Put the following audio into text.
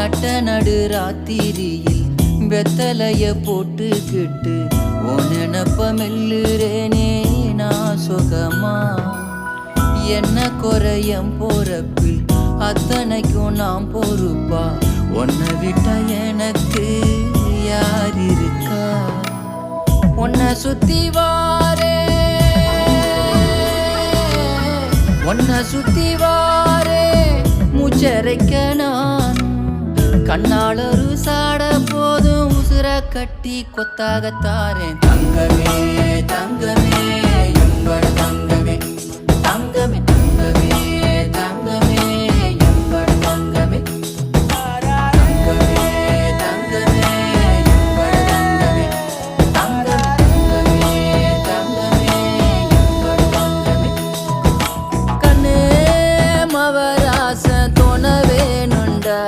நட்ட நடு ராத்திரியில் வெத்தலைய போட்டுக்கிட்டு உன் நினப்ப மெல்லுறேனே நான் சுகமா. என்ன குறையம் போறப்பில் அத்தனைக்கும் நாம் பொறுப்பா. உன்னை விட்டா எனக்கு யார் இருக்கா. உன்னை சுத்தி வாரே உன்னை சுத்தி வாரே மூச்சரைக்க நான் கண்ணாளரு சாட போதும் உசுர கட்டி கொத்தாகத்தாரேன். தங்கமே தங்கமே எங்கள் தங்க